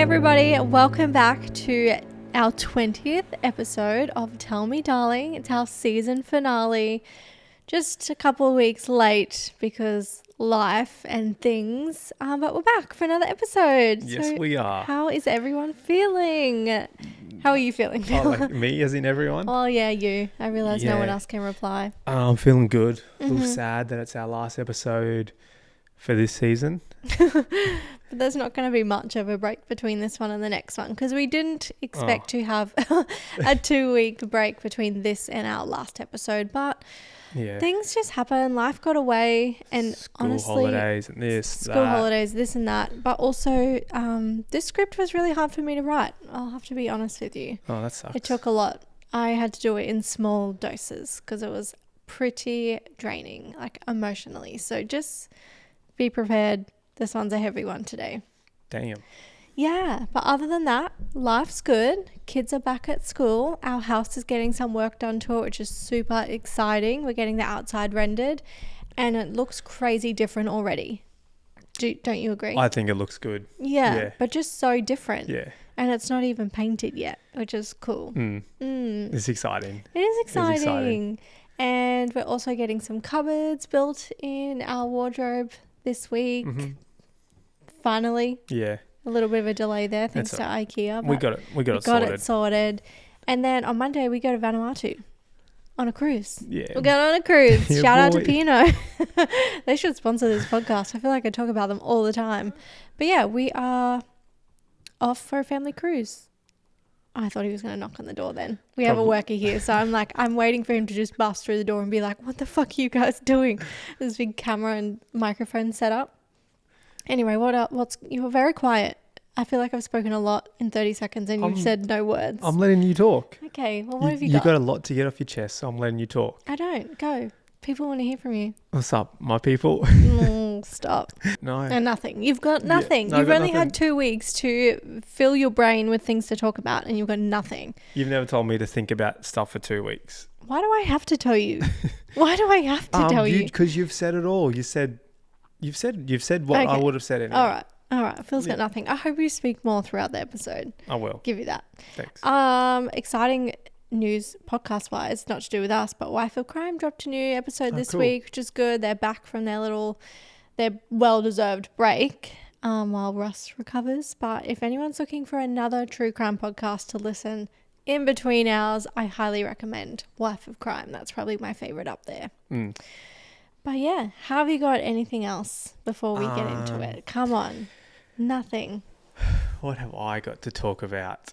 everybody, welcome back to our 20th episode of Tell Me Darling. It's our season finale. Just a couple of weeks late because life and things, but we're back for another episode. Yes, so we are. How is everyone feeling? How are you feeling? Oh, like me as in everyone? Oh yeah, you. I realise no one else can reply. I'm feeling good. A little sad that it's our last episode for this season. But there's not going to be much of a break between this one and the next one because we didn't expect to have a 2-week break between this and our last episode, but things just happen. Life got away, and school honestly, holidays and this and that. But also, this script was really hard for me to write. I'll have to be honest with you. Oh, that sucks. It took a lot. I had to do it in small doses because it was pretty draining, like emotionally. So just be prepared. This one's a heavy one today. Damn. Yeah, but other than that, life's good. Kids are back at school. Our house is getting some work done to it, which is super exciting. We're getting the outside rendered, and it looks crazy different already. Don't you agree? I think it looks good. Yeah, but just so different. Yeah. And it's not even painted yet, which is cool. It's exciting. It is exciting. And we're also getting some cupboards built in our wardrobe this week. Finally. Yeah. A little bit of a delay there thanks to IKEA. We got it sorted. And then on Monday we go to Vanuatu on a cruise. Yeah. We're going on a cruise. Yeah, Shout out to boy. Pino. They should sponsor this podcast. I feel like I talk about them all the time. But yeah, we are off for a family cruise. I thought he was going to knock on the door then. We have a worker here, so I'm waiting for him to just bust through the door and be like, what the fuck are you guys doing? This big camera and microphone set up. Anyway, you were very quiet. I feel like I've spoken a lot in 30 seconds and you've said no words. I'm letting you talk. Okay, well, what have you got? You've got a lot to get off your chest, so I'm letting you talk. I don't. Go. People want to hear from you. What's up, my people? Stop. No. And nothing. You've got nothing. No, You've I've got only nothing. had 2 weeks to fill your brain with things to talk about and you've got nothing. You've never told me to think about stuff for 2 weeks. Why do I have to tell you? Why do I have to tell you? Because you've said it all. You've said what I would have said anyway. All right. Phil's got nothing. I hope you speak more throughout the episode. I will. Give you that. Thanks. Exciting news podcast wise, not to do with us, but Wife of Crime dropped a new episode this cool. week, which is good. They're back from their well-deserved break while Russ recovers. But if anyone's looking for another true crime podcast to listen in between hours, I highly recommend Wife of Crime. That's probably my favorite up there. But yeah, have you got anything else before we get into it? Come on. Nothing. What have I got to talk about?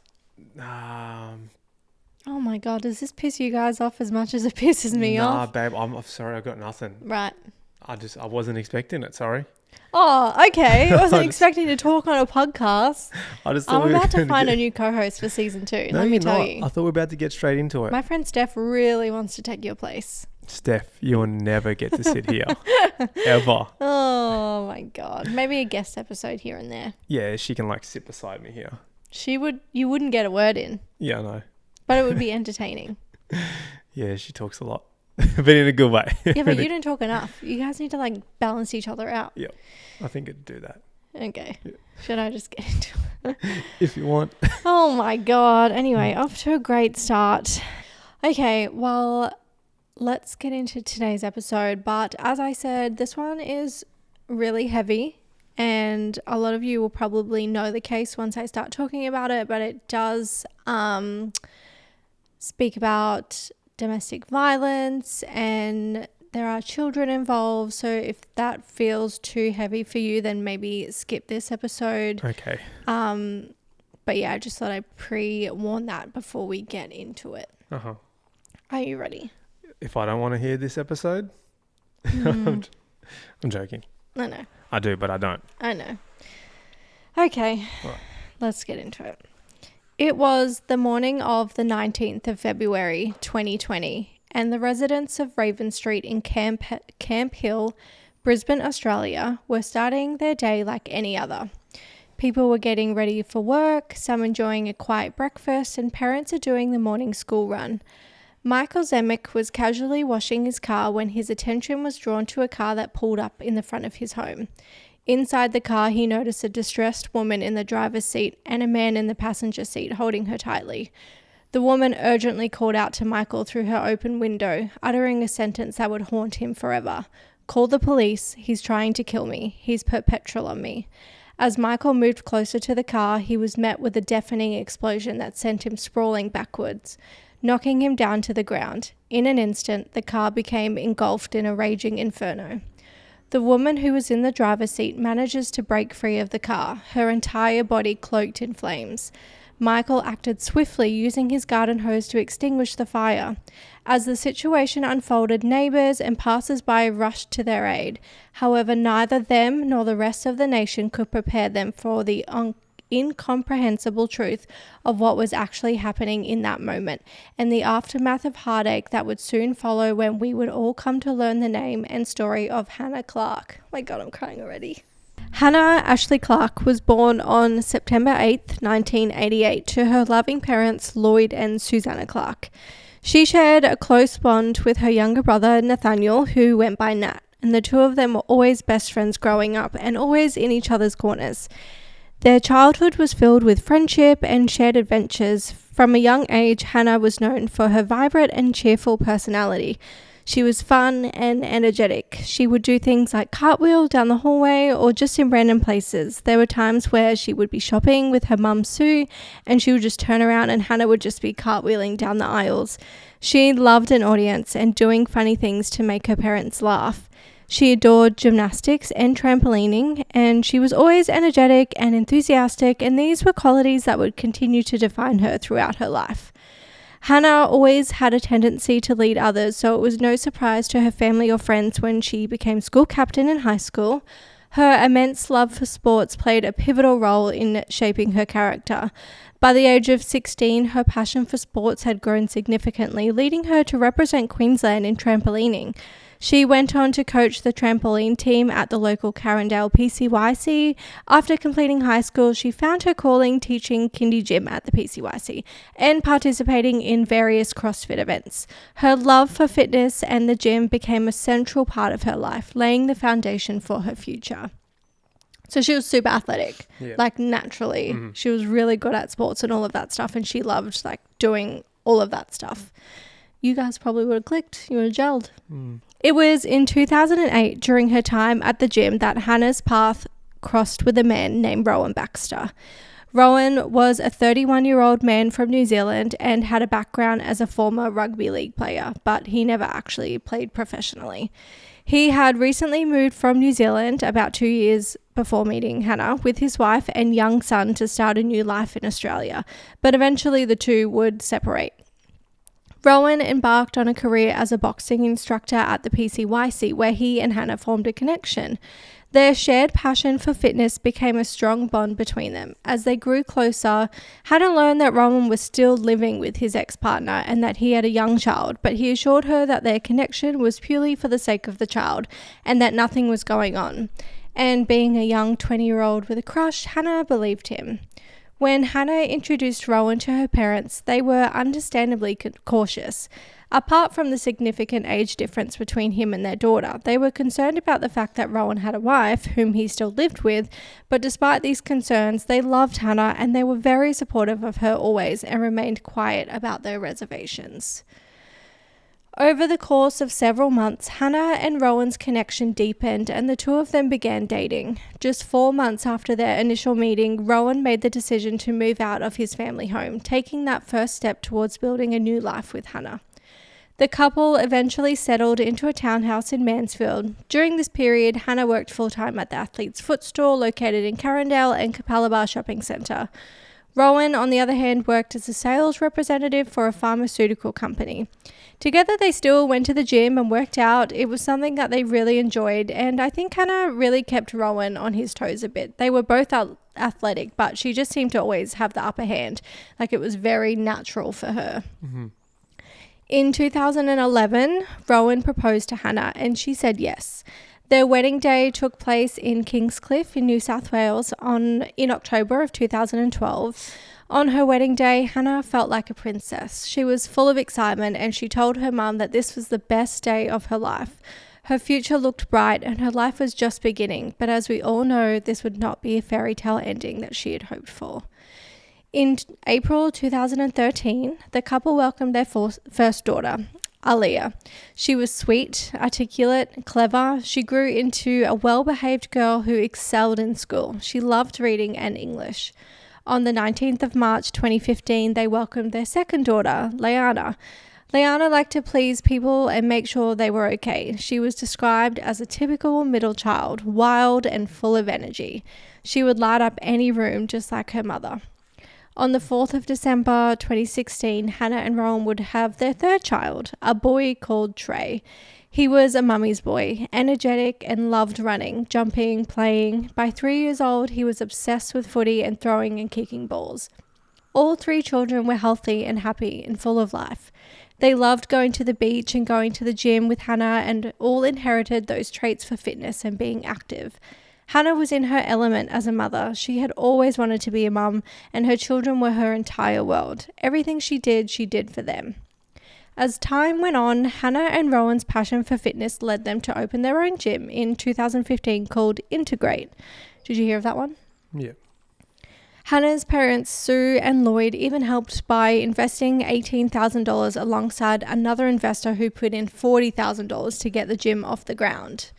Oh my God, does this piss you guys off as much as it pisses me off? Nah, babe, I'm sorry, I got nothing. Right. I wasn't expecting it, sorry. Oh, okay. I wasn't expecting to talk on a podcast. I'm about to find a new co-host for season 2. No, Let me you're tell not. you. I thought we were about to get straight into it. My friend Steph really wants to take your place. Steph, you'll never get to sit here. Ever. Oh my God. Maybe a guest episode here and there. Yeah, she can sit beside me here. You wouldn't get a word in, Yeah, I know. but it would be entertaining. Yeah, she talks a lot. But in a good way. Yeah, but you don't talk enough. You guys need to balance each other out. Yeah, I think it'd do that. Okay. Yeah. Should I just get into it? If you want. Oh my God. Anyway, off to a great start. Okay, well, let's get into today's episode. But as I said, this one is really heavy. And a lot of you will probably know the case once I start talking about it. But it does speak about domestic violence and there are children involved. So if that feels too heavy for you, then maybe skip this episode. Okay. But yeah, I just thought I'd pre-warn that before we get into it. Uh-huh. Are you ready? If I don't want to hear this episode, I'm joking. I know. I do, but I don't. I know. Okay, Right. Let's get into it. It was the morning of the 19th of February, 2020, and the residents of Raven Street in Camp Hill, Brisbane, Australia, were starting their day like any other. People were getting ready for work, some enjoying a quiet breakfast, and parents are doing the morning school run. Michael Zemek was casually washing his car when his attention was drawn to a car that pulled up in the front of his home. Inside the car, he noticed a distressed woman in the driver's seat and a man in the passenger seat holding her tightly. The woman urgently called out to Michael through her open window, uttering a sentence that would haunt him forever. "Call the police. He's trying to kill me. He's put petrol on me." As Michael moved closer to the car, he was met with a deafening explosion that sent him sprawling backwards, knocking him down to the ground. In an instant, the car became engulfed in a raging inferno. The woman who was in the driver's seat manages to break free of the car, her entire body cloaked in flames. Michael acted swiftly, using his garden hose to extinguish the fire. As the situation unfolded, neighbours and passers-by rushed to their aid. However, neither them nor the rest of the nation could prepare them for the incomprehensible truth of what was actually happening in that moment, and the aftermath of heartache that would soon follow when we would all come to learn the name and story of Hannah Clarke. Oh my God, I'm crying already. Hannah Ashley Clarke was born on September 8th, 1988 to her loving parents Lloyd and Susanna Clarke. She shared a close bond with her younger brother Nathaniel, who went by Nat, and the two of them were always best friends growing up and always in each other's corners. Their childhood was filled with friendship and shared adventures. From a young age, Hannah was known for her vibrant and cheerful personality. She was fun and energetic. She would do things like cartwheel down the hallway or just in random places. There were times where she would be shopping with her mum Sue and she would just turn around and Hannah would just be cartwheeling down the aisles. She loved an audience and doing funny things to make her parents laugh. She adored gymnastics and trampolining, and she was always energetic and enthusiastic, and these were qualities that would continue to define her throughout her life. Hannah always had a tendency to lead others, so it was no surprise to her family or friends when she became school captain in high school. Her immense love for sports played a pivotal role in shaping her character. By the age of 16, her passion for sports had grown significantly, leading her to represent Queensland in trampolining. She went on to coach the trampoline team at the local Carindale PCYC. After completing high school, she found her calling teaching kindy gym at the PCYC and participating in various CrossFit events. Her love for fitness and the gym became a central part of her life, laying the foundation for her future. So she was super athletic, like naturally. Mm-hmm. She was really good at sports and all of that stuff, and she loved like doing all of that stuff. You guys probably would have clicked. You would have gelled. It was in 2008, during her time at the gym, that Hannah's path crossed with a man named Rowan Baxter. Rowan was a 31-year-old man from New Zealand and had a background as a former rugby league player, but he never actually played professionally. He had recently moved from New Zealand about 2 years before meeting Hannah with his wife and young son to start a new life in Australia, but eventually the two would separate. Rowan embarked on a career as a boxing instructor at the PCYC, where he and Hannah formed a connection. Their shared passion for fitness became a strong bond between them. As they grew closer, Hannah learned that Rowan was still living with his ex-partner and that he had a young child, but he assured her that their connection was purely for the sake of the child and that nothing was going on. And being a young 20-year-old with a crush, Hannah believed him. When Hannah introduced Rowan to her parents, they were understandably cautious. Apart from the significant age difference between him and their daughter, they were concerned about the fact that Rowan had a wife, whom he still lived with, but despite these concerns, they loved Hannah and they were very supportive of her always and remained quiet about their reservations. Over the course of several months, Hannah and Rowan's connection deepened and the two of them began dating. Just 4 months after their initial meeting, Rowan made the decision to move out of his family home, taking that first step towards building a new life with Hannah. The couple eventually settled into a townhouse in Mansfield. During this period, Hannah worked full-time at the Athlete's Foot store located in Carindale and Capalaba Shopping Centre. Rowan, on the other hand, worked as a sales representative for a pharmaceutical company. Together, they still went to the gym and worked out. It was something that they really enjoyed, and I think Hannah really kept Rowan on his toes a bit. They were both athletic, but she just seemed to always have the upper hand. Like, it was very natural for her. Mm-hmm. In 2011, Rowan proposed to Hannah, and she said yes. Their wedding day took place in Kingscliff in New South Wales in October of 2012. On her wedding day, Hannah felt like a princess. She was full of excitement and she told her mum that this was the best day of her life. Her future looked bright and her life was just beginning, but as we all know, this would not be a fairy tale ending that she had hoped for. In April 2013, the couple welcomed their first daughter, Aliyah. She was sweet, articulate, clever. She grew into a well-behaved girl who excelled in school. She loved reading and English. On the 19th of March 2015, they welcomed their second daughter, Liana. Liana liked to please people and make sure they were okay. She was described as a typical middle child, wild and full of energy. She would light up any room just like her mother. On the 4th of December 2016, Hannah and Rowan would have their third child, a boy called Trey. He was a mummy's boy, energetic and loved running, jumping, playing. By 3 years old, he was obsessed with footy and throwing and kicking balls. All three children were healthy and happy and full of life. They loved going to the beach and going to the gym with Hannah and all inherited those traits for fitness and being active. Hannah was in her element as a mother. She had always wanted to be a mum, and her children were her entire world. Everything she did for them. As time went on, Hannah and Rowan's passion for fitness led them to open their own gym in 2015 called Integrate. Did you hear of that one? Yeah. Hannah's parents, Sue and Lloyd, even helped by investing $18,000 alongside another investor who put in $40,000 to get the gym off the ground.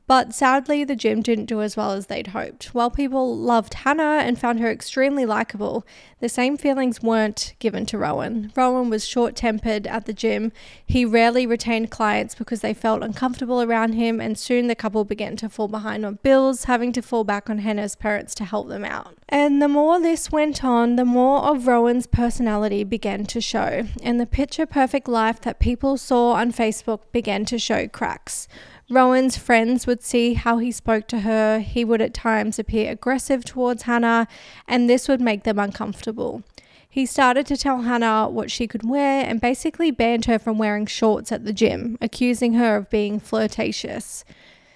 But sadly, the gym didn't do as well as they'd hoped. While people loved Hannah and found her extremely likable, the same feelings weren't given to Rowan. Rowan was short-tempered at the gym. He rarely retained clients because they felt uncomfortable around him, and soon the couple began to fall behind on bills, having to fall back on Hannah's parents to help them out. And the more this went on, the more of Rowan's personality began to show, and the picture-perfect life that people saw on Facebook began to show cracks. Rowan's friends would see how he spoke to her. He would at times appear aggressive towards Hannah, and this would make them uncomfortable. He started to tell Hannah what she could wear and basically banned her from wearing shorts at the gym, accusing her of being flirtatious.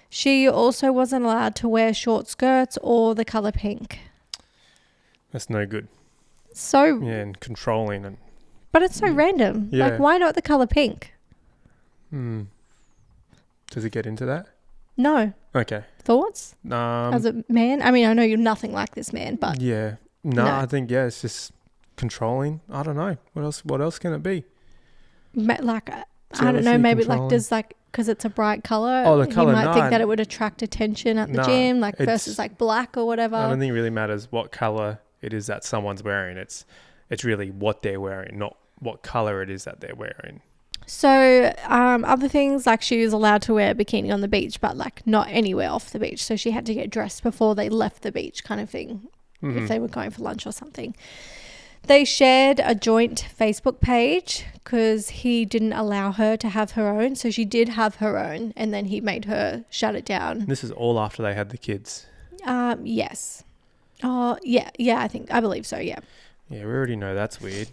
She also wasn't allowed to wear short skirts or the colour pink. That's no good. So Yeah, and controlling. But it's so random. Yeah. Like, why not the colour pink? Does it get into that? No. Okay. Thoughts? As a man? I mean, I know you're nothing like this man, but... Yeah. No, I think, it's just controlling. I don't know. What else can it be? I don't know, maybe controlling. because it's a bright colour. Oh, the colour, you might think that it would attract attention at the gym, versus black or whatever. I don't think it really matters what colour it is that someone's wearing. It's really what they're wearing, not what colour it is that they're wearing. So other things, like she was allowed to wear a bikini on the beach, but not anywhere off the beach. So she had to get dressed before they left the beach, kind of thing, if they were going for lunch or something. They shared a joint Facebook page because he didn't allow her to have her own. So she did have her own, and then he made her shut it down. This is all after they had the kids. Yes. Oh, yeah, I believe so, yeah. Yeah, we already know that's weird.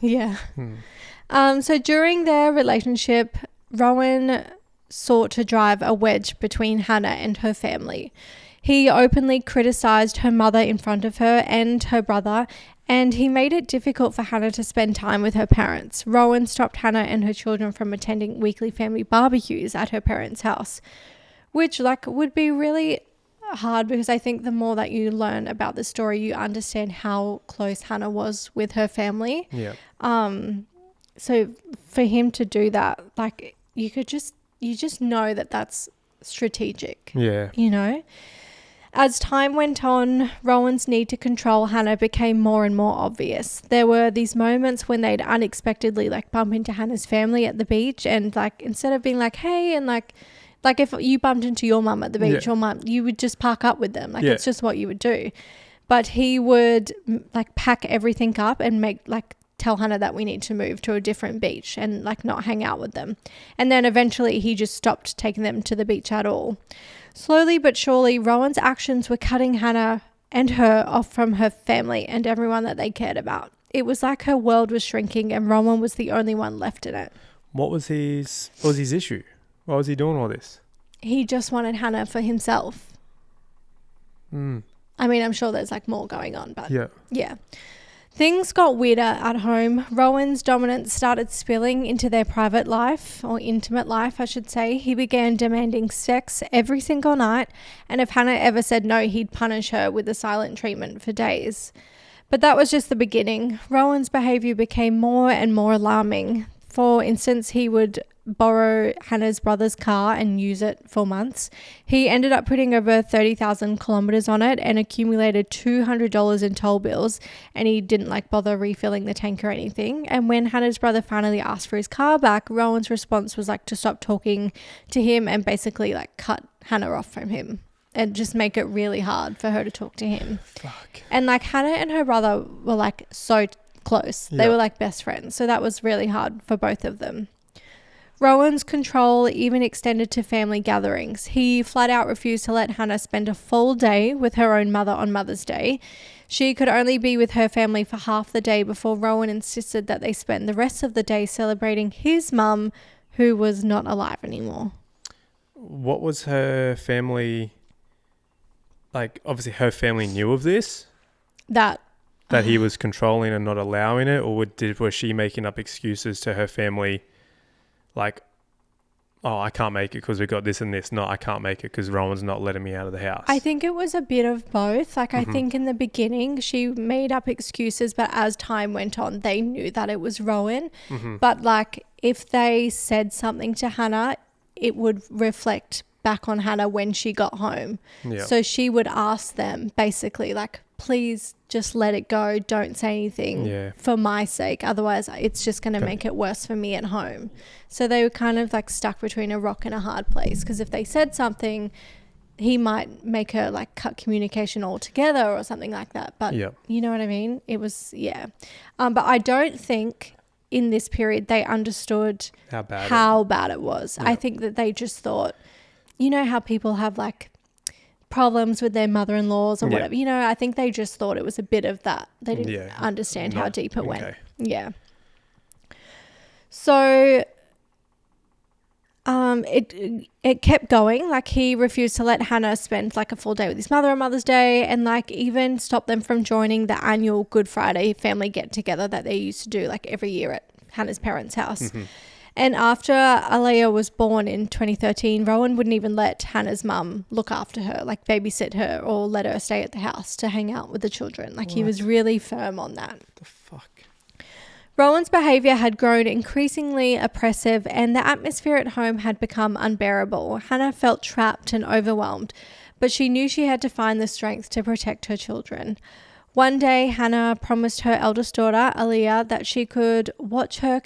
Yeah. So during their relationship, Rowan sought to drive a wedge between Hannah and her family. He openly criticized her mother in front of her and her brother, and he made it difficult for Hannah to spend time with her parents. Rowan stopped Hannah and her children from attending weekly family barbecues at her parents' house, which would be really hard, because I think the more that you learn about the story, you understand how close Hannah was with her family. Yeah. So for him to do that, you just know that that's strategic. Yeah. You know? As time went on, Rowan's need to control Hannah became more and more obvious. There were these moments when they'd unexpectedly bump into Hannah's family at the beach, and instead of being hey, and if you bumped into your mum at the beach, or mum, you would just park up with them. It's just what you would do. But he would pack everything up and tell Hannah that we need to move to a different beach and not hang out with them. And then eventually he just stopped taking them to the beach at all. Slowly but surely, Rowan's actions were cutting Hannah and her off from her family and everyone that they cared about. It was like her world was shrinking and Rowan was the only one left in it. What was his issue? Why was he doing all this? He just wanted Hannah for himself. I mean, I'm sure there's more going on, but yeah. Things got weirder at home. Rowan's dominance started spilling into their private life, or intimate life, I should say. He began demanding sex every single night, and if Hannah ever said no, he'd punish her with the silent treatment for days. But that was just the beginning. Rowan's behaviour became more and more alarming. For instance, he would borrow Hannah's brother's car and use it for months. He ended up putting over 30,000 kilometers on it and accumulated $200 in toll bills, and he didn't bother refilling the tank or anything. And when Hannah's brother finally asked for his car back, Rowan's response was to stop talking to him and basically cut Hannah off from him and just make it really hard for her to talk to him. Fuck. And Hannah and her brother were so close. They were best friends. So that was really hard for both of them. Rowan's control even extended to family gatherings. He flat out refused to let Hannah spend a full day with her own mother on Mother's Day. She could only be with her family for half the day before Rowan insisted that they spend the rest of the day celebrating his mum, who was not alive anymore. What was her family... obviously her family knew of this? That he was controlling and not allowing it? Or was she making up excuses to her family... I can't make it because we got this and this. No, I can't make it because Rowan's not letting me out of the house. I think it was a bit of both. I think in the beginning she made up excuses, but as time went on, they knew that it was Rowan. But if they said something to Hannah, it would reflect back on Hannah when she got home. Yeah. So she would ask them basically please just let it go. Don't say anything for my sake. Otherwise, it's just going to make it worse for me at home. So they were kind of stuck between a rock and a hard place, because if they said something, he might make her cut communication altogether or something like that. But you know what I mean? It was, but I don't think in this period they understood how bad it was. I think that they just thought, you know how people have problems with their mother-in-laws or whatever, I think they just thought it was a bit of that. They didn't understand how deep it went. Yeah. So it kept going. He refused to let Hannah spend a full day with his mother on Mother's Day, and even stopped them from joining the annual Good Friday family get together that they used to do every year at Hannah's parents' house. And after Aliyah was born in 2013, Rowan wouldn't even let Hannah's mum look after her, babysit her or let her stay at the house to hang out with the children. He was really firm on that. What the fuck? Rowan's behaviour had grown increasingly oppressive, and the atmosphere at home had become unbearable. Hannah felt trapped and overwhelmed, but she knew she had to find the strength to protect her children. One day, Hannah promised her eldest daughter, Aliyah, that she could watch her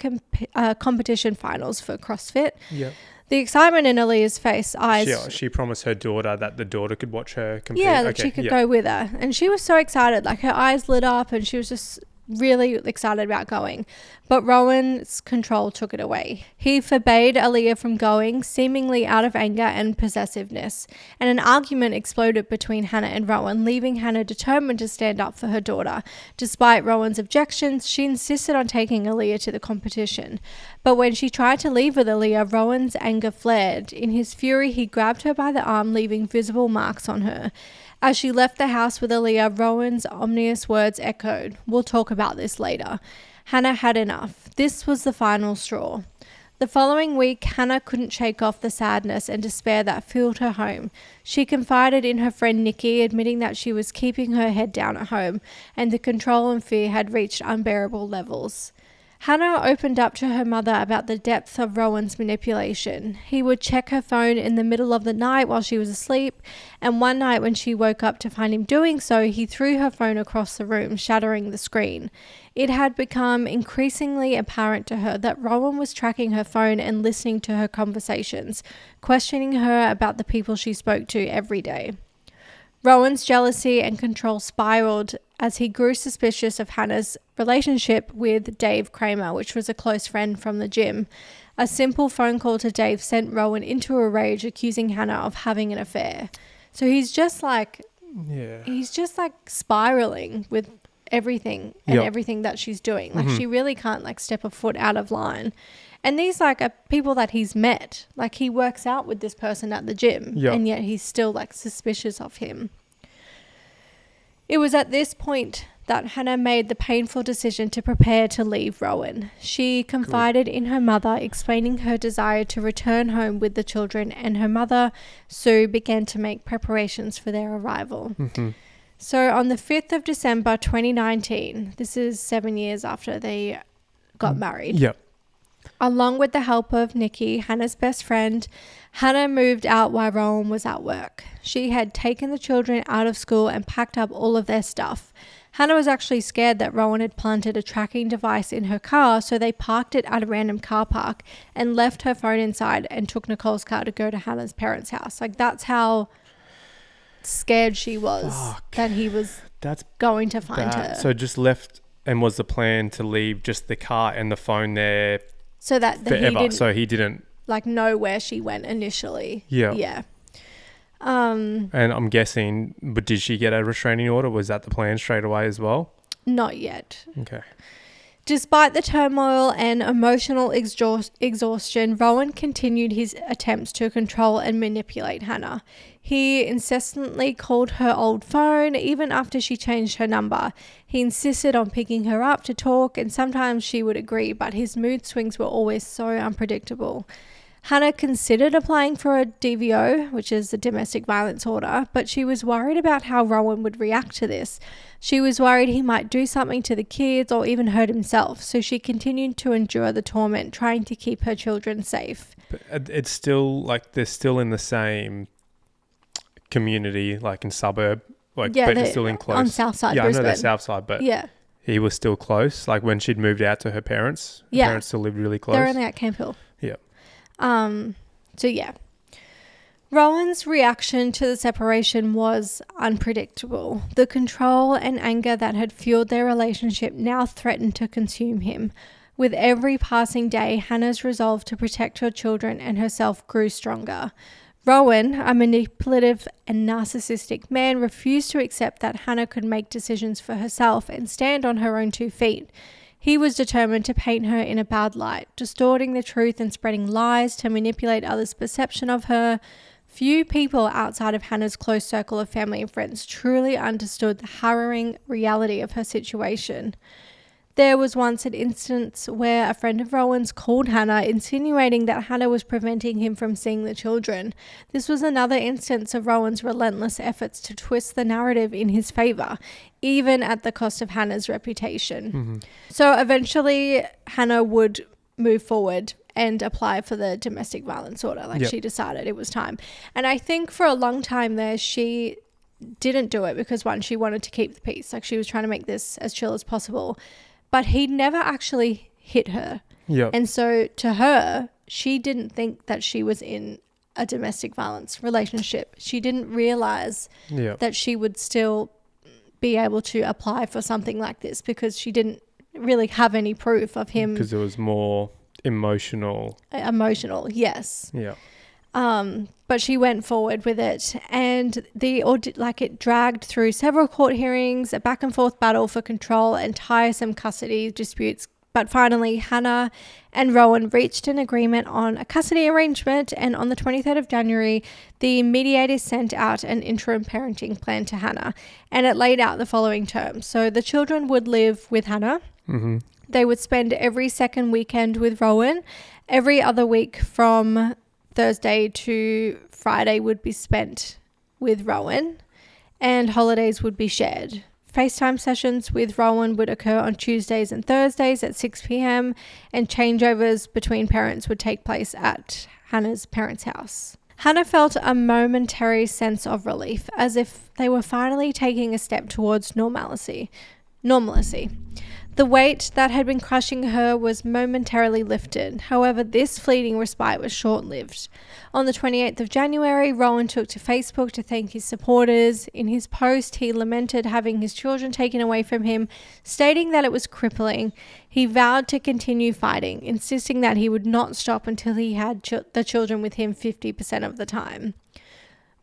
competition finals for CrossFit. Yep. The excitement in Aliyah's eyes... She promised her daughter that the daughter could watch her compete? Yeah, that she could go with her. And she was so excited. Her eyes lit up and she was just really excited about going. But Rowan's control took it away. He forbade Aliyah from going, seemingly out of anger and possessiveness. And an argument exploded between Hannah and Rowan, leaving Hannah determined to stand up for her daughter. Despite Rowan's objections, she insisted on taking Aliyah to the competition. But when she tried to leave with Aliyah, Rowan's anger flared. In his fury, he grabbed her by the arm, leaving visible marks on her. As she left the house with Aliyah, Rowan's ominous words echoed. We'll talk about this later. Hannah had enough. This was the final straw. The following week, Hannah couldn't shake off the sadness and despair that filled her home. She confided in her friend Nikki, admitting that she was keeping her head down at home, and the control and fear had reached unbearable levels. Hannah opened up to her mother about the depth of Rowan's manipulation. He would check her phone in the middle of the night while she was asleep, and one night when she woke up to find him doing so, he threw her phone across the room, shattering the screen. It had become increasingly apparent to her that Rowan was tracking her phone and listening to her conversations, questioning her about the people she spoke to every day. Rowan's jealousy and control spiraled as he grew suspicious of Hannah's relationship with Dave Kramer, which was a close friend from the gym. A simple phone call to Dave sent Rowan into a rage, accusing Hannah of having an affair. So he's just spiraling with everything and everything that she's doing. She really can't step a foot out of line. And these are people that he's met. He works out with this person at the gym, and yet he's still suspicious of him. It was at this point that Hannah made the painful decision to prepare to leave Rowan. She confided in her mother, explaining her desire to return home with the children, and her mother, Sue, began to make preparations for their arrival. Mm-hmm. So on the 5th of December 2019, this is 7 years after they got married. Yep. Along with the help of Nikki, Hannah's best friend, Hannah moved out while Rowan was at work. She had taken the children out of school and packed up all of their stuff. Hannah was actually scared that Rowan had planted a tracking device in her car, so they parked it at a random car park and left her phone inside and took Nicole's car to go to Hannah's parents' house. Like, that's how scared she was that he was going to find her. So just left, and was the plan to leave just the car and the phone there so that forever? He didn't like know where she went initially. Yeah. And I'm guessing, but did she get a restraining order? Was that the plan straight away as well? Not yet. Okay. Despite the turmoil and emotional exhaustion, Rowan continued his attempts to control and manipulate Hannah. He incessantly called her old phone, even after she changed her number. He insisted on picking her up to talk, and sometimes she would agree, but his mood swings were always so unpredictable. Hannah considered applying for a DVO, which is a domestic violence order, but she was worried about how Rowan would react to this. She was worried he might do something to the kids or even hurt himself, so she continued to endure the torment, trying to keep her children safe. But it's still, like, they're still in the same community, like in suburb, like, but they're still in close. On south side, yeah, Brisbane. I know they're south side, but yeah, he was still close. Like when she'd moved out to her parents, her parents still lived really close. They're only at Camp Hill. Yeah. So yeah. Rowan's reaction to the separation was unpredictable. The control and anger that had fueled their relationship now threatened to consume him. With every passing day, Hannah's resolve to protect her children and herself grew stronger. Rowan, a manipulative and narcissistic man, refused to accept that Hannah could make decisions for herself and stand on her own 2 feet. He was determined to paint her in a bad light, distorting the truth and spreading lies to manipulate others' perception of her. Few people outside of Hannah's close circle of family and friends truly understood the harrowing reality of her situation. There was once an instance where a friend of Rowan's called Hannah, insinuating that Hannah was preventing him from seeing the children. This was another instance of Rowan's relentless efforts to twist the narrative in his favour, even at the cost of Hannah's reputation. Mm-hmm. So eventually Hannah would move forward and apply for the domestic violence order. She decided it was time. And I think for a long time there, she didn't do it because, one, she wanted to keep the peace. Like, she was trying to make this as chill as possible. But he never actually hit her. Yeah. And so to her, she didn't think that she was in a domestic violence relationship. She didn't realize that she would still be able to apply for something like this because she didn't really have any proof of him. Because it was more emotional. Emotional, yes. Yeah. But she went forward with it, and it dragged through several court hearings, a back and forth battle for control and tiresome custody disputes. But finally, Hannah and Rowan reached an agreement on a custody arrangement, and on the 23rd of January, the mediators sent out an interim parenting plan to Hannah, and it laid out the following terms. So the children would live with Hannah. Mm-hmm. They would spend every second weekend with Rowan. Every other week from Thursday to Friday would be spent with Rowan, and holidays would be shared. FaceTime sessions with Rowan would occur on Tuesdays and Thursdays at 6 p.m, and changeovers between parents would take place at Hannah's parents' house. Hannah felt a momentary sense of relief, as if they were finally taking a step towards normalcy. The weight that had been crushing her was momentarily lifted. However, this fleeting respite was short-lived. On the 28th of January, Rowan took to Facebook to thank his supporters. In his post, he lamented having his children taken away from him, stating that it was crippling. He vowed to continue fighting, insisting that he would not stop until he had the children with him 50% of the time.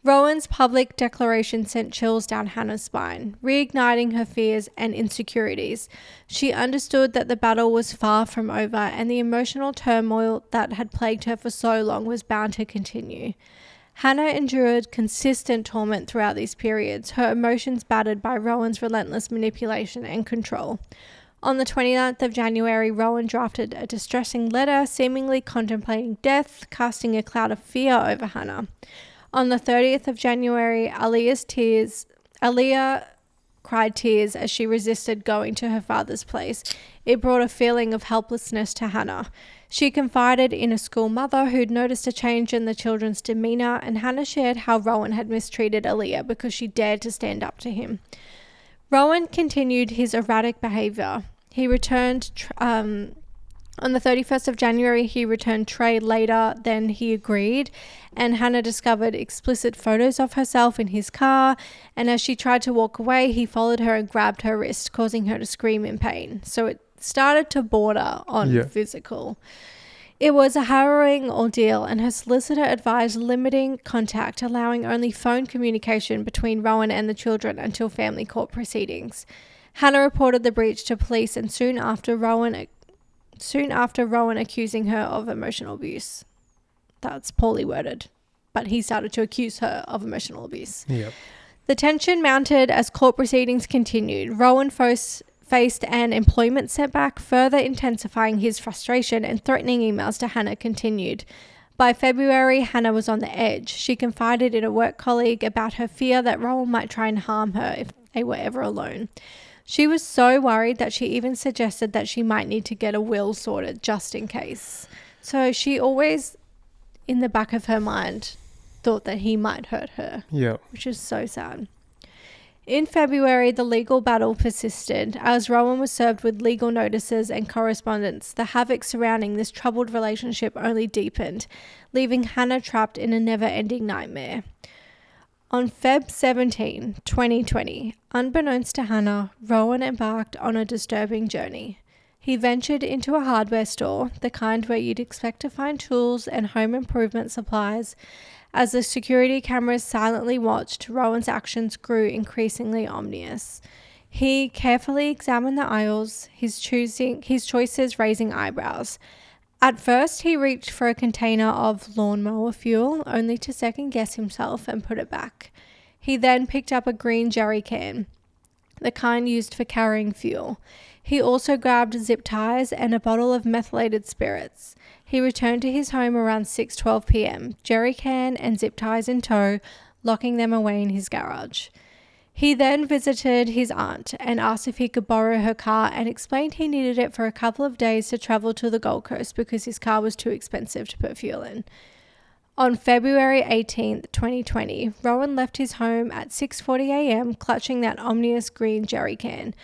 Rowan's public declaration sent chills down Hannah's spine, reigniting her fears and insecurities. She understood that the battle was far from over, and the emotional turmoil that had plagued her for so long was bound to continue. Hannah endured consistent torment throughout these periods, her emotions battered by Rowan's relentless manipulation and control. On the 29th of January, Rowan drafted a distressing letter, seemingly contemplating death, casting a cloud of fear over Hannah. On the 30th of January, Aaliyah cried tears as she resisted going to her father's place. It brought a feeling of helplessness to Hannah. She confided in a school mother who'd noticed a change in the children's demeanour, and Hannah shared how Rowan had mistreated Aaliyah because she dared to stand up to him. Rowan continued his erratic behaviour. He returned on the 31st of January, he returned Trey later than he agreed, and Hannah discovered explicit photos of herself in his car, and as she tried to walk away, he followed her and grabbed her wrist, causing her to scream in pain. So it started to border on physical. It was a harrowing ordeal, and her solicitor advised limiting contact, allowing only phone communication between Rowan and the children until family court proceedings. Hannah reported the breach to police, and soon after Rowan accusing her of emotional abuse. That's poorly worded, but he started to accuse her of emotional abuse. Yep. The tension mounted as court proceedings continued. Rowan faced an employment setback, further intensifying his frustration, and threatening emails to Hannah continued. By February, Hannah was on the edge. She confided in a work colleague about her fear that Rowan might try and harm her if they were ever alone. She was so worried that she even suggested that she might need to get a will sorted just in case. So she always, in the back of her mind, thought that he might hurt her. Yeah. Which is so sad. In February, the legal battle persisted. As Rowan was served with legal notices and correspondence, the havoc surrounding this troubled relationship only deepened, leaving Hannah trapped in a never-ending nightmare. On Feb 17, 2020, unbeknownst to Hannah, Rowan embarked on a disturbing journey. He ventured into a hardware store, the kind where you'd expect to find tools and home improvement supplies. As the security cameras silently watched, Rowan's actions grew increasingly ominous. He carefully examined the aisles, his choices raising eyebrows. At first, he reached for a container of lawnmower fuel, only to second-guess himself and put it back. He then picked up a green jerry can, the kind used for carrying fuel. He also grabbed zip ties and a bottle of methylated spirits. He returned to his home around 6:12 p.m., jerry can and zip ties in tow, locking them away in his garage. He then visited his aunt and asked if he could borrow her car and explained he needed it for a couple of days to travel to the Gold Coast because his car was too expensive to put fuel in. On February 18th, 2020, Rowan left his home at 6:40 a.m. clutching that ominous green jerry can.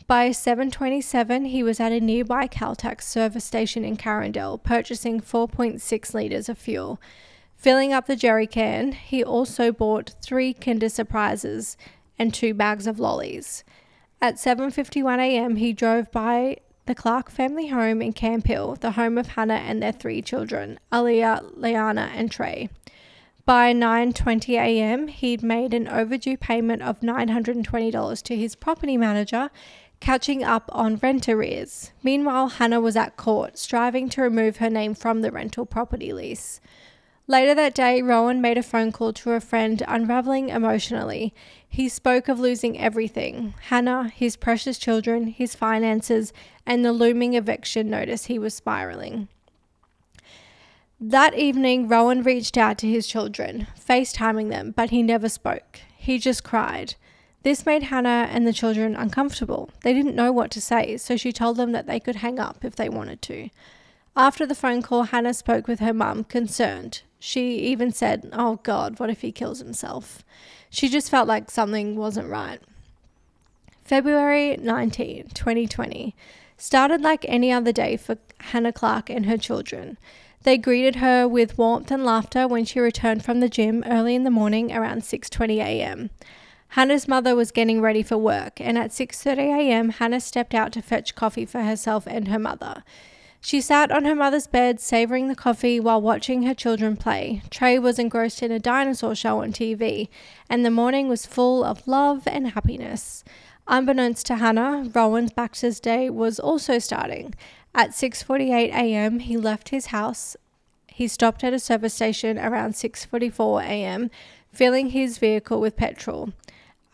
By 7:27, he was at a nearby Caltex service station in Carindale, purchasing 4.6 litres of fuel. Filling up the jerry can, he also bought 3 Kinder Surprises and 2 bags of lollies. At 7:51 a.m., he drove by the Clarke family home in Camp Hill, the home of Hannah and their 3 children, Aaliyah, Liana, and Trey. By 9:20 a.m., he'd made an overdue payment of $920 to his property manager, catching up on rent arrears. Meanwhile, Hannah was at court, striving to remove her name from the rental property lease. Later that day, Rowan made a phone call to a friend, unraveling emotionally. He spoke of losing everything: Hannah, his precious children, his finances, and the looming eviction notice he was spiraling. That evening, Rowan reached out to his children, FaceTiming them, but he never spoke. He just cried. This made Hannah and the children uncomfortable. They didn't know what to say, so she told them that they could hang up if they wanted to. After the phone call, Hannah spoke with her mum, concerned. She even said, "Oh God, what if he kills himself?" She just felt like something wasn't right. February 19, 2020, started like any other day for Hannah Clarke and her children. They greeted her with warmth and laughter when she returned from the gym early in the morning around 6:20 a.m. Hannah's mother was getting ready for work, and at 6:30 a.m., Hannah stepped out to fetch coffee for herself and her mother. She sat on her mother's bed, savouring the coffee while watching her children play. Trey was engrossed in a dinosaur show on TV, and the morning was full of love and happiness. Unbeknownst to Hannah, Rowan's Baxter's day was also starting. At 6:48 a.m., he left his house. he stopped at a service station around 6:44 a.m., filling his vehicle with petrol.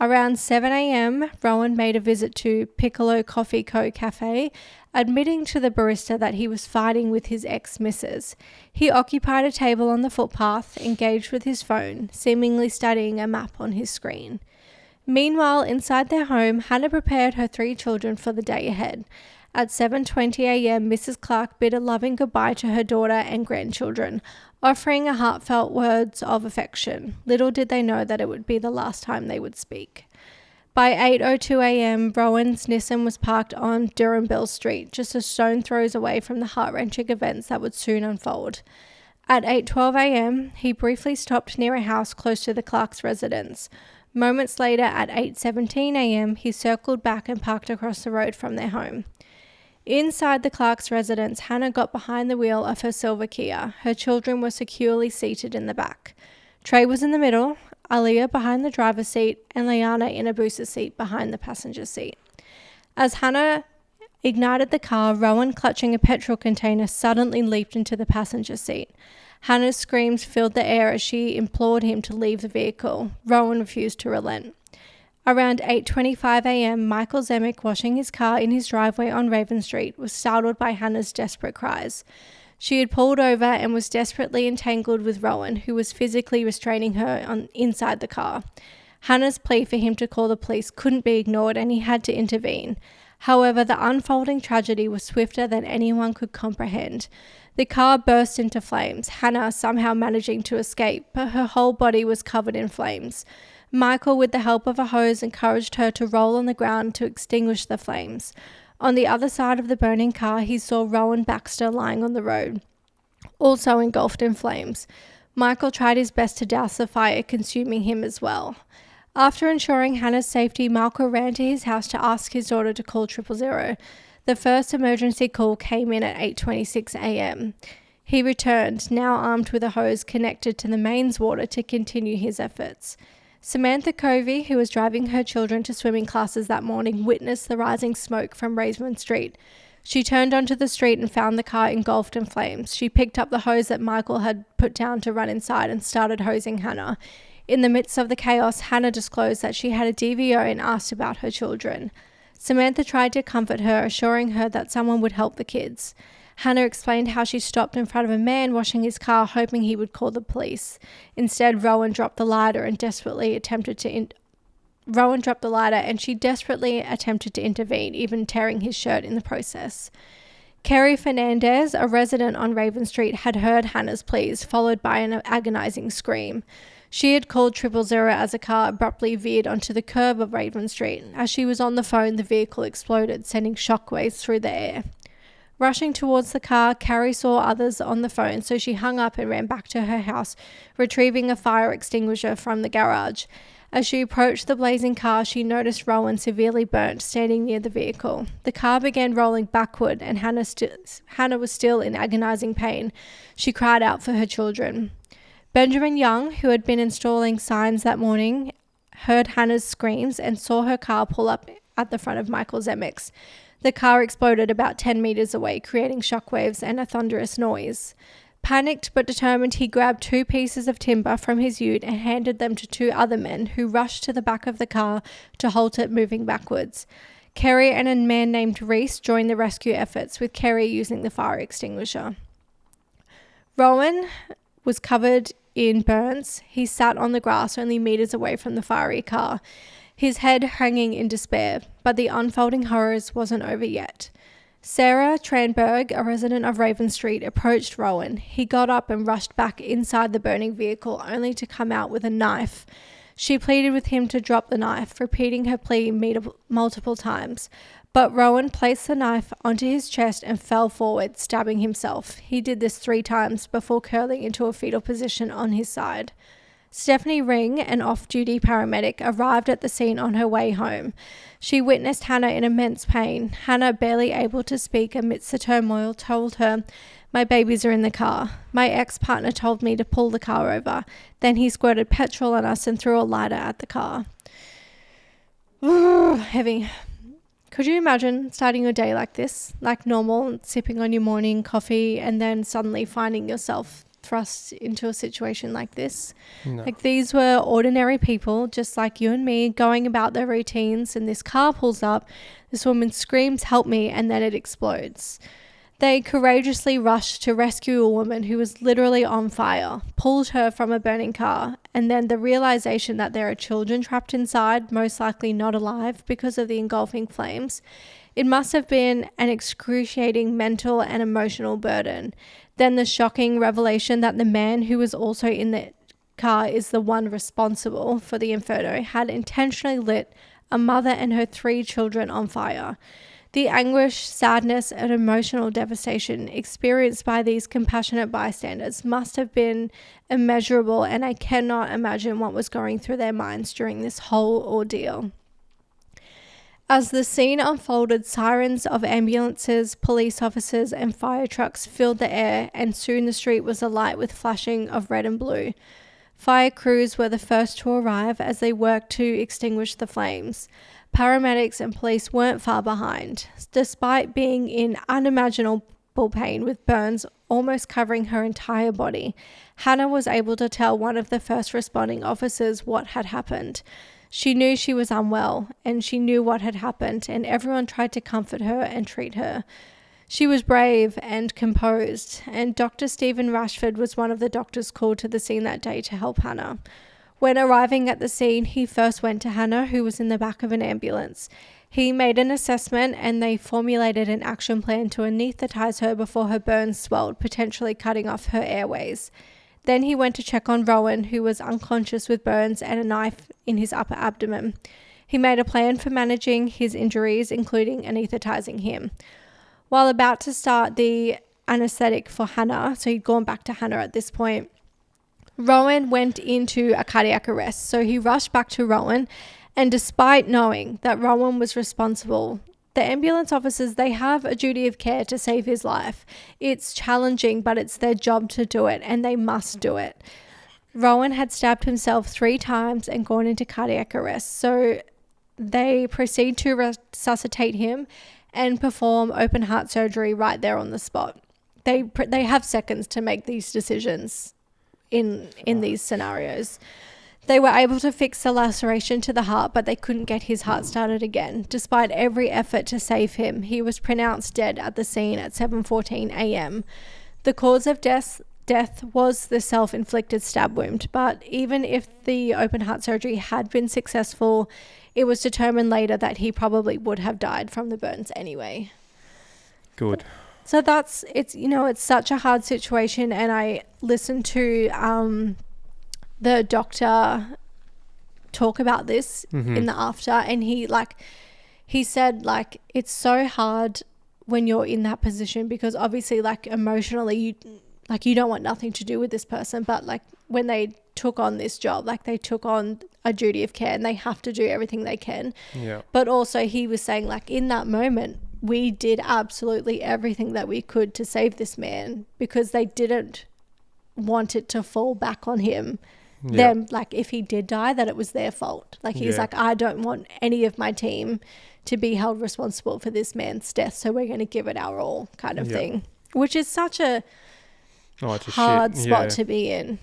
Around 7 a.m., Rowan made a visit to Piccolo Coffee Co. Cafe, admitting to the barista that he was fighting with his ex-missus. He occupied a table on the footpath, engaged with his phone, seemingly studying a map on his screen. Meanwhile, inside their home, Hannah prepared her 3 children for the day ahead. At 7:20 a.m., Mrs. Clarke bid a loving goodbye to her daughter and grandchildren, offering a heartfelt words of affection. Little did they know that it would be the last time they would speak. By 8:02 a.m., Rowan's Nissan was parked on Durhamville Street, just a stone throws away from the heart-wrenching events that would soon unfold. At 8:12 a.m., he briefly stopped near a house close to the Clarke's residence. Moments later, at 8:17 a.m., he circled back and parked across the road from their home. Inside the Clarke's residence, Hannah got behind the wheel of her silver Kia. Her children were securely seated in the back. Trey was in the middle, Aaliyah behind the driver's seat, and Liana in a booster seat behind the passenger seat. As Hannah ignited the car, Rowan, clutching a petrol container, suddenly leaped into the passenger seat. Hannah's screams filled the air as she implored him to leave the vehicle. Rowan refused to relent. Around 8:25 a.m., Michael Zemek, washing his car in his driveway on Raven Street, was startled by Hannah's desperate cries. She had pulled over and was desperately entangled with Rowan, who was physically restraining her inside the car. Hannah's plea for him to call the police couldn't be ignored, and he had to intervene. However, the unfolding tragedy was swifter than anyone could comprehend. The car burst into flames, Hannah somehow managing to escape, but her whole body was covered in flames. Michael, with the help of a hose, encouraged her to roll on the ground to extinguish the flames. On the other side of the burning car, he saw Rowan Baxter lying on the road, also engulfed in flames. Michael tried his best to douse the fire, consuming him as well. After ensuring Hannah's safety, Michael ran to his house to ask his daughter to call 000. The first emergency call came in at 8:26 a.m. He returned, now armed with a hose connected to the mains water, to continue his efforts. Samantha Covey, who was driving her children to swimming classes that morning, witnessed the rising smoke from Raven Street. She turned onto the street and found the car engulfed in flames. She picked up the hose that Michael had put down to run inside and started hosing Hannah. In the midst of the chaos, Hannah disclosed that she had a DVO and asked about her children. Samantha tried to comfort her, assuring her that someone would help the kids. Hannah explained how she stopped in front of a man washing his car, hoping he would call the police. Instead, Rowan dropped the lighter and she desperately attempted to intervene, even tearing his shirt in the process. Kerry Fernandez, a resident on Raven Street, had heard Hannah's pleas, followed by an agonizing scream. She had called 000 as a car abruptly veered onto the curb of Raven Street. As she was on the phone, the vehicle exploded, sending shockwaves through the air. Rushing towards the car, Carrie saw others on the phone, so she hung up and ran back to her house, retrieving a fire extinguisher from the garage. As she approached the blazing car, she noticed Rowan, severely burnt, standing near the vehicle. The car began rolling backward, and Hannah was still in agonizing pain. She cried out for her children. Benjamin Young, who had been installing signs that morning, heard Hannah's screams and saw her car pull up at the front of Michael Zemek's. The car exploded about 10 meters away, creating shockwaves and a thunderous noise. Panicked but determined, he grabbed 2 pieces of timber from his ute and handed them to 2 other men, who rushed to the back of the car to halt it moving backwards. Kerry and a man named Reese joined the rescue efforts, with Kerry using the fire extinguisher. Rowan was covered in burns. He sat on the grass only meters away from the fiery car, his head hanging in despair, but the unfolding horrors wasn't over yet. Sarah Tranberg, a resident of Raven Street, approached Rowan. He got up and rushed back inside the burning vehicle, only to come out with a knife. She pleaded with him to drop the knife, repeating her plea multiple times, but Rowan placed the knife onto his chest and fell forward, stabbing himself. He did this 3 times before curling into a fetal position on his side. Stephanie Ring, an off-duty paramedic, arrived at the scene on her way home. She witnessed Hannah in immense pain. Hannah, barely able to speak amidst the turmoil, told her, "My babies are in the car. My ex-partner told me to pull the car over. Then he squirted petrol on us and threw a lighter at the car." Heavy. Could you imagine starting your day like this, like normal, sipping on your morning coffee, and then suddenly finding yourself thrust into a situation like this. No. Like, these were ordinary people, just like you and me, going about their routines, and this car pulls up. This woman screams, "Help me," and then it explodes. They courageously rushed to rescue a woman who was literally on fire, pulled her from a burning car, and then the realization that there are children trapped inside, most likely not alive because of the engulfing flames. It must have been an excruciating mental and emotional burden. Then the shocking revelation that the man who was also in the car is the one responsible for the inferno had intentionally lit a mother and her 3 children on fire. The anguish, sadness, and emotional devastation experienced by these compassionate bystanders must have been immeasurable, and I cannot imagine what was going through their minds during this whole ordeal. As the scene unfolded, sirens of ambulances, police officers, and fire trucks filled the air, and soon the street was alight with flashing of red and blue. Fire crews were the first to arrive as they worked to extinguish the flames. Paramedics and police weren't far behind. Despite being in unimaginable pain with burns almost covering her entire body, Hannah was able to tell one of the first responding officers what had happened. She knew she was unwell, and she knew what had happened, and everyone tried to comfort her and treat her. She was brave and composed, and Dr. Stephen Rashford was one of the doctors called to the scene that day to help Hannah. When arriving at the scene, he first went to Hannah, who was in the back of an ambulance. He made an assessment, and they formulated an action plan to anaesthetize her before her burns swelled, potentially cutting off her airways. Then he went to check on Rowan, who was unconscious with burns and a knife in his upper abdomen. He made a plan for managing his injuries, including anaesthetizing him. While about to start the anesthetic for Hannah, so he'd gone back to Hannah at this point, Rowan went into a cardiac arrest. So he rushed back to Rowan, and despite knowing that Rowan was responsible, the ambulance officers, they have a duty of care to save his life. It's challenging, but it's their job to do it, and they must do it. Rowan had stabbed himself 3 times and gone into cardiac arrest. So they proceed to resuscitate him and perform open heart surgery right there on the spot. They have seconds to make these decisions in these scenarios. They were able to fix the laceration to the heart, but they couldn't get his heart started again. Despite every effort to save him, he was pronounced dead at the scene at 7:14 a.m. The cause of death was the self-inflicted stab wound, but even if the open heart surgery had been successful, it was determined later that he probably would have died from the burns anyway. Good. So it's such a hard situation, and I listened to the doctor talk about this in the after, and he said it's so hard when you're in that position, because obviously emotionally you don't want nothing to do with this person, but when they took on this job, they took on a duty of care and they have to do everything they can. Yeah. But also he was saying in that moment, we did absolutely everything that we could to save this man, because they didn't want it to fall back on him. Yeah. Them, if he did die, that it was their fault. He's I don't want any of my team to be held responsible for this man's death, so we're going to give it our all, kind of thing. Which is such a hard spot to be in,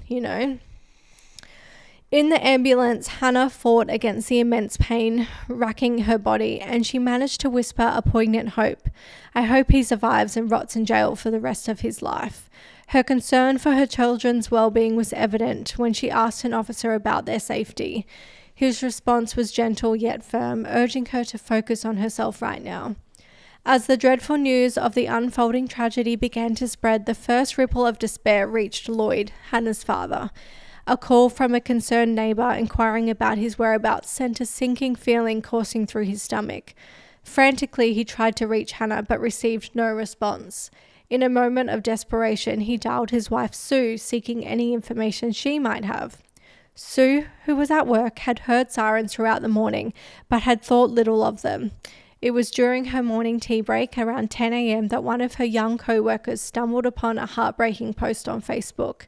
In the ambulance, Hannah fought against the immense pain racking her body, and she managed to whisper a poignant hope. I hope he survives and rots in jail for the rest of his life. Her concern for her children's well-being was evident when she asked an officer about their safety. His response was gentle yet firm, urging her to focus on herself right now. As the dreadful news of the unfolding tragedy began to spread, the first ripple of despair reached Lloyd, Hannah's father. A call from a concerned neighbour inquiring about his whereabouts sent a sinking feeling coursing through his stomach. Frantically, he tried to reach Hannah but received no response. In a moment of desperation, he dialed his wife Sue, seeking any information she might have. Sue, who was at work, had heard sirens throughout the morning, but had thought little of them. It was during her morning tea break around 10 a.m. that one of her young co-workers stumbled upon a heartbreaking post on Facebook.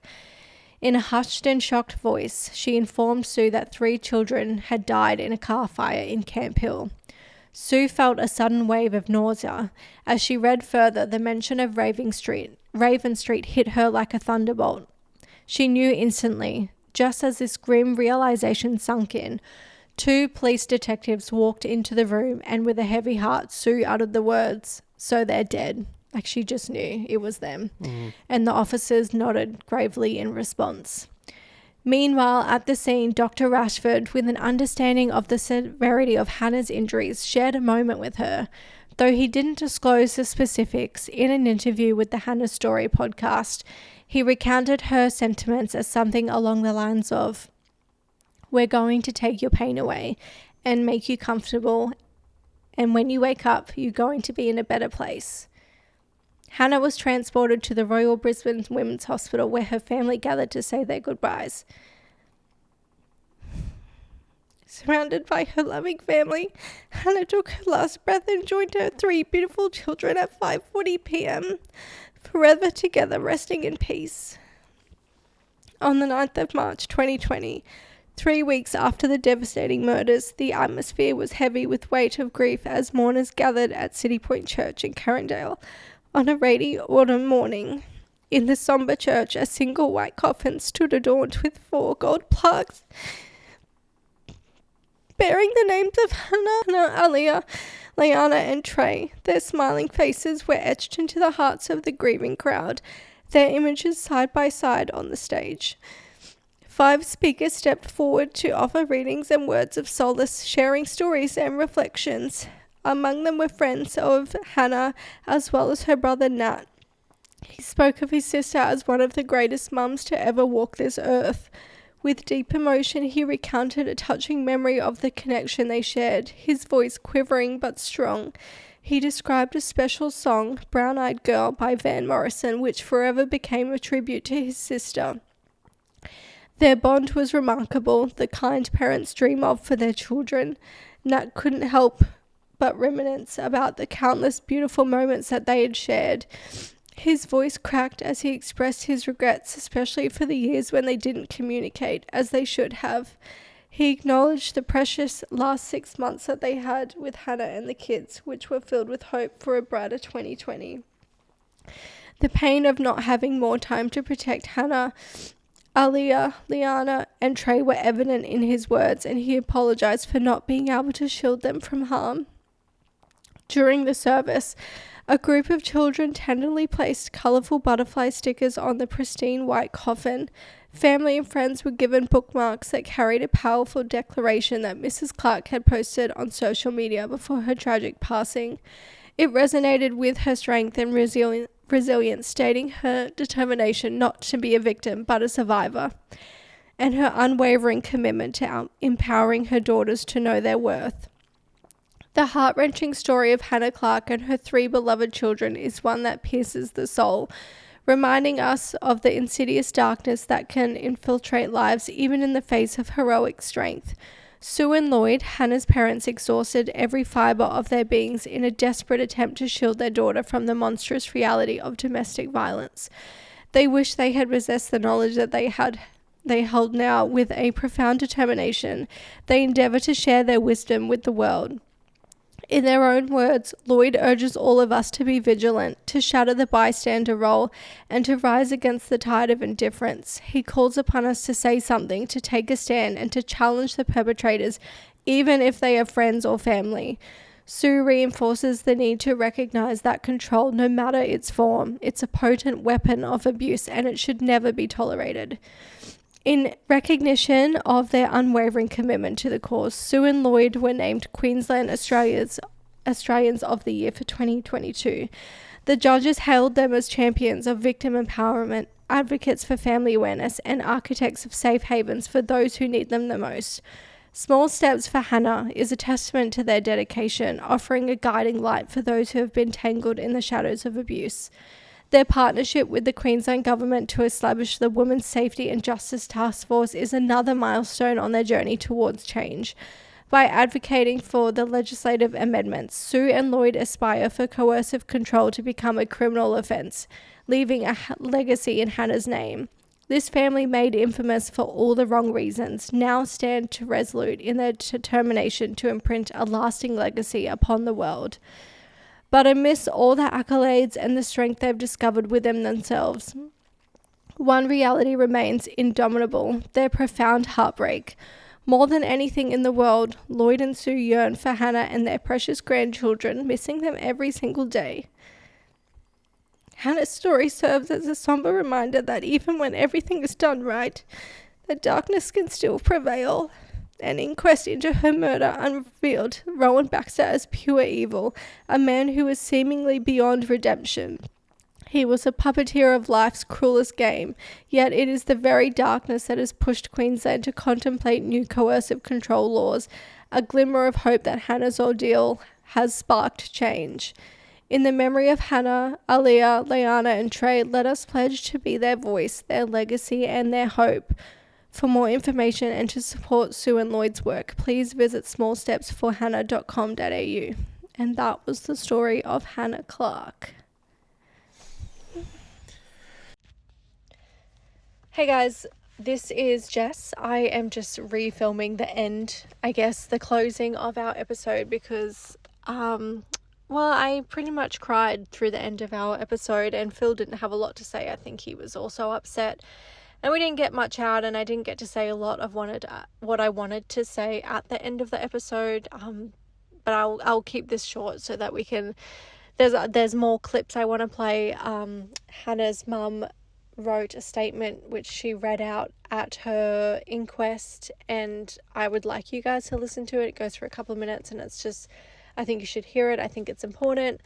In a hushed and shocked voice, she informed Sue that 3 children had died in a car fire in Camp Hill. Sue felt a sudden wave of nausea. As she read further, the mention of Raven Street hit her like a thunderbolt. She knew instantly. Just as this grim realization sunk in, 2 police detectives walked into the room, and with a heavy heart, Sue uttered the words, "So they're dead." Like, she just knew it was them. And the officers nodded gravely in response. Meanwhile, at the scene, Dr. Rashford, with an understanding of the severity of Hannah's injuries, shared a moment with her. Though he didn't disclose the specifics, in an interview with the Hannah Story podcast, he recounted her sentiments as something along the lines of, "We're going to take your pain away and make you comfortable, and when you wake up, you're going to be in a better place." Hannah was transported to the Royal Brisbane Women's Hospital, where her family gathered to say their goodbyes. Surrounded by her loving family, Hannah took her last breath and joined her 3 beautiful children at 5:40 p.m, forever together, resting in peace. On the 9th of March 2020, 3 weeks after the devastating murders, the atmosphere was heavy with weight of grief as mourners gathered at City Point Church in Carindale on a rainy autumn morning. In the sombre church, a single white coffin stood adorned with 4 gold plaques bearing the names of Hannah, Aliyah, Liana and Trey. Their smiling faces were etched into the hearts of the grieving crowd, their images side by side on the stage. 5 speakers stepped forward to offer readings and words of solace, sharing stories and reflections. Among them were friends of Hannah, as well as her brother Nat. He spoke of his sister as one of the greatest mums to ever walk this earth. With deep emotion, he recounted a touching memory of the connection they shared, his voice quivering but strong. He described a special song, Brown Eyed Girl by Van Morrison, which forever became a tribute to his sister. Their bond was remarkable, the kind parents dream of for their children. Nat couldn't help but reminisce about the countless beautiful moments that they had shared. His voice cracked as he expressed his regrets, especially for the years when they didn't communicate as they should have. He acknowledged the precious last 6 months that they had with Hannah and the kids, which were filled with hope for a brighter 2020. The pain of not having more time to protect Hannah, Aliyah, Liana, and Trey were evident in his words, and he apologized for not being able to shield them from harm. During the service, a group of children tenderly placed colourful butterfly stickers on the pristine white coffin. Family and friends were given bookmarks that carried a powerful declaration that Mrs. Clarke had posted on social media before her tragic passing. It resonated with her strength and resilience, stating her determination not to be a victim but a survivor, and her unwavering commitment to empowering her daughters to know their worth. The heart-wrenching story of Hannah Clarke and her 3 beloved children is one that pierces the soul, reminding us of the insidious darkness that can infiltrate lives even in the face of heroic strength. Sue and Lloyd, Hannah's parents, exhausted every fibre of their beings in a desperate attempt to shield their daughter from the monstrous reality of domestic violence. They wish they had possessed the knowledge that they held now. With a profound determination, they endeavour to share their wisdom with the world. In their own words, Lloyd urges all of us to be vigilant, to shatter the bystander role, and to rise against the tide of indifference. He calls upon us to say something, to take a stand, and to challenge the perpetrators, even if they are friends or family. Sue reinforces the need to recognize that control, no matter its form, it's a potent weapon of abuse, and it should never be tolerated. In recognition of their unwavering commitment to the cause, Sue and Lloyd were named Queensland Australians of the Year for 2022. The judges hailed them as champions of victim empowerment, advocates for family awareness, and architects of safe havens for those who need them the most. Small Steps for Hannah is a testament to their dedication, offering a guiding light for those who have been tangled in the shadows of abuse. Their partnership with the Queensland Government to establish the Women's Safety and Justice Task Force is another milestone on their journey towards change. By advocating for the legislative amendments, Sue and Lloyd aspire for coercive control to become a criminal offence, leaving a legacy in Hannah's name. This family, made infamous for all the wrong reasons, now stand resolute in their determination to imprint a lasting legacy upon the world. But amidst all the accolades and the strength they've discovered within themselves, One reality remains indomitable, their profound heartbreak. More than anything in the world, Lloyd and Sue yearn for Hannah and their precious grandchildren, missing them every single day. Hannah's story serves as a somber reminder that even when everything is done right, the darkness can still prevail. An inquest into her murder unrevealed Rowan Baxter as pure evil, a man who was seemingly beyond redemption. He was a puppeteer of life's cruelest game, yet it is the very darkness that has pushed Queensland to contemplate new coercive control laws, a glimmer of hope that Hannah's ordeal has sparked change. In the memory of Hannah, Aaliyah, Leanna and Trey, let us pledge to be their voice, their legacy and their hope. For more information and to support Sue and Lloyd's work, please visit smallstepsforhannah.com.au. And that was the story of Hannah Clarke. Hey guys, this is Jess. I am just refilming the end, I guess, the closing of our episode because, I pretty much cried through the end of our episode and Phil didn't have a lot to say. I think he was also upset and we didn't get much out and I didn't get to say a lot of what I wanted to say at the end of the episode. But I'll keep this short so that we can, there's more clips I want to play. Hannah's mum wrote a statement which she read out at her inquest and I would like you guys to listen to it. It goes for a couple of minutes and it's just, I think you should hear it. I think it's important.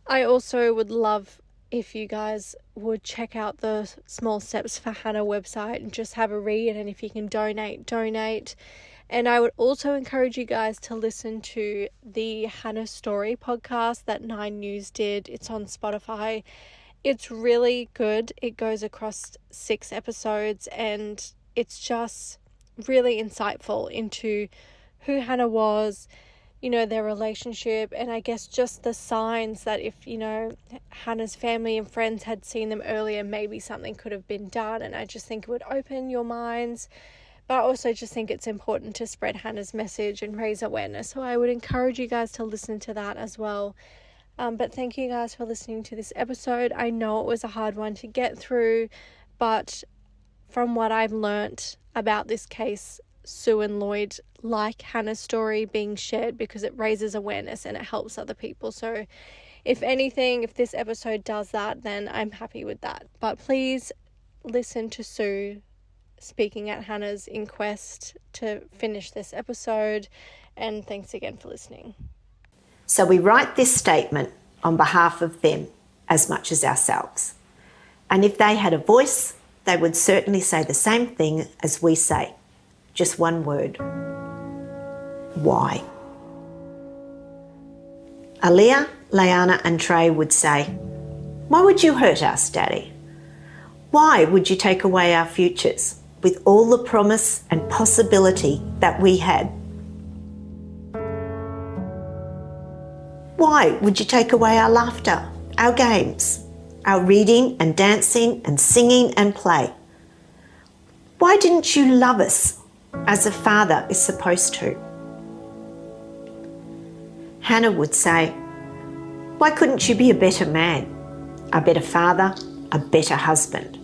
I also would love if you guys would check out the Small Steps for Hannah website and just have a read, and if you can donate. And I would also encourage you guys to listen to the Hannah Story podcast that 9 News did. It's on Spotify. It's really good. It goes across 6 episodes and it's just really insightful into who Hannah was, their relationship, and I guess just the signs that if, Hannah's family and friends had seen them earlier, maybe something could have been done. And I just think it would open your minds. But I also just think it's important to spread Hannah's message and raise awareness. So I would encourage you guys to listen to that as well. But thank you guys for listening to this episode. I know it was a hard one to get through, but from what I've learnt about this case, Sue and Lloyd like Hannah's story being shared because it raises awareness and it helps other people. So if anything, if this episode does that, then I'm happy with that. But please listen to Sue speaking at Hannah's inquest to finish this episode. And thanks again for listening. So we write this statement on behalf of them as much as ourselves. And if they had a voice, they would certainly say the same thing as we say. Just one word. Why? Aaliyah, Leanna and Trey would say, "Why would you hurt us, Daddy? Why would you take away our futures with all the promise and possibility that we had? Why would you take away our laughter, our games, our reading and dancing and singing and play? Why didn't you love us as a father is supposed to?" Hannah would say, "Why couldn't you be a better man, a better father, a better husband?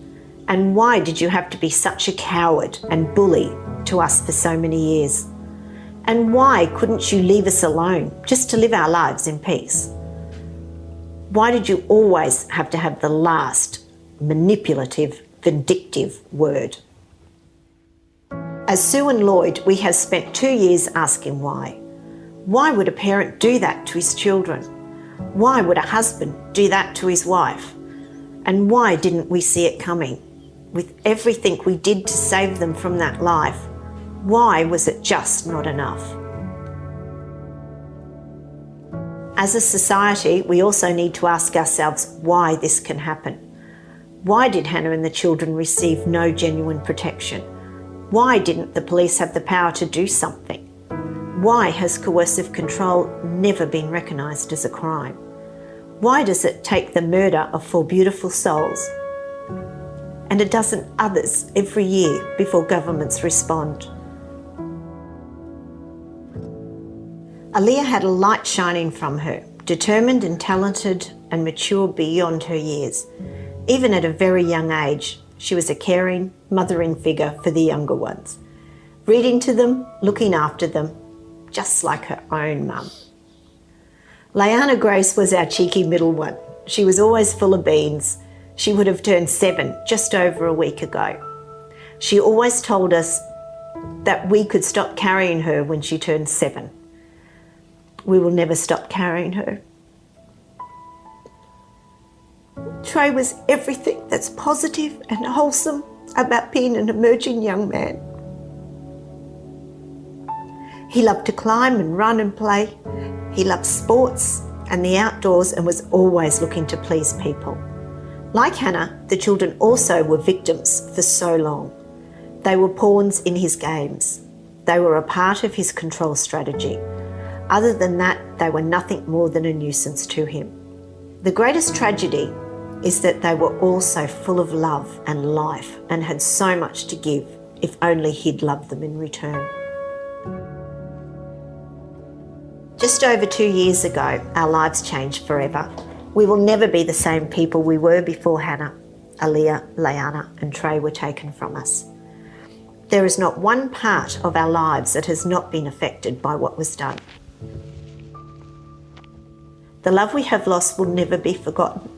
And why did you have to be such a coward and bully to us for so many years? And why couldn't you leave us alone just to live our lives in peace? Why did you always have to have the last manipulative, vindictive word?" As Sue and Lloyd, we have spent 2 years asking why. Why would a parent do that to his children? Why would a husband do that to his wife? And why didn't we see it coming? With everything we did to save them from that life, why was it just not enough? As a society, we also need to ask ourselves why this can happen. Why did Hannah and the children receive no genuine protection? Why didn't the police have the power to do something? Why has coercive control never been recognised as a crime? Why does it take the murder of 4 beautiful souls and a dozen others every year before governments respond? Aaliyah had a light shining from her, determined and talented and mature beyond her years. Even at a very young age, She was a caring, mothering figure for the younger ones, reading to them, looking after them, just like her own mum. Leanna Grace was our cheeky middle one. She was always full of beans. She would have turned 7 just over a week ago. She always told us that we could stop carrying her when she turned 7. We will never stop carrying her. Trey was everything that's positive and wholesome about being an emerging young man. He loved to climb and run and play. He loved sports and the outdoors and was always looking to please people. Like Hannah, the children also were victims for so long. They were pawns in his games. They were a part of his control strategy. Other than that, they were nothing more than a nuisance to him. The greatest tragedy is that they were also full of love and life and had so much to give if only he'd loved them in return. Just over 2 years ago, our lives changed forever. We will never be the same people we were before Hannah, Aaliyah, Leanna and Trey were taken from us. There is not one part of our lives that has not been affected by what was done. The love we have lost will never be forgotten.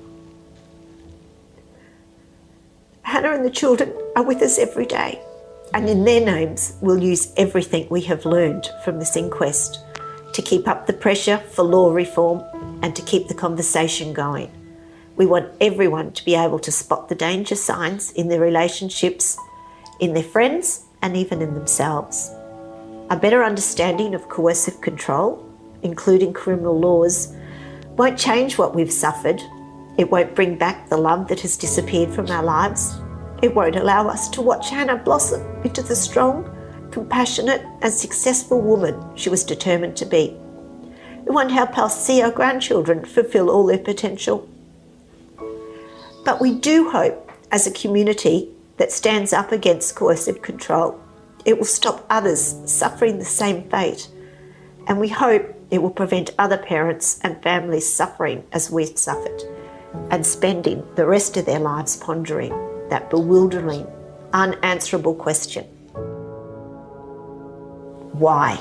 Hannah and the children are with us every day, and in their names we'll use everything we have learned from this inquest to keep up the pressure for law reform and to keep the conversation going. We want everyone to be able to spot the danger signs in their relationships, in their friends, and even in themselves. A better understanding of coercive control, including criminal laws, won't change what we've suffered. It won't bring back the love that has disappeared from our lives. It won't allow us to watch Hannah blossom into the strong, compassionate and successful woman she was determined to be. It won't help us see our grandchildren fulfil all their potential. But we do hope, as a community that stands up against coercive control, it will stop others suffering the same fate. And we hope it will prevent other parents and families suffering as we've suffered and spending the rest of their lives pondering that bewildering, unanswerable question. Why?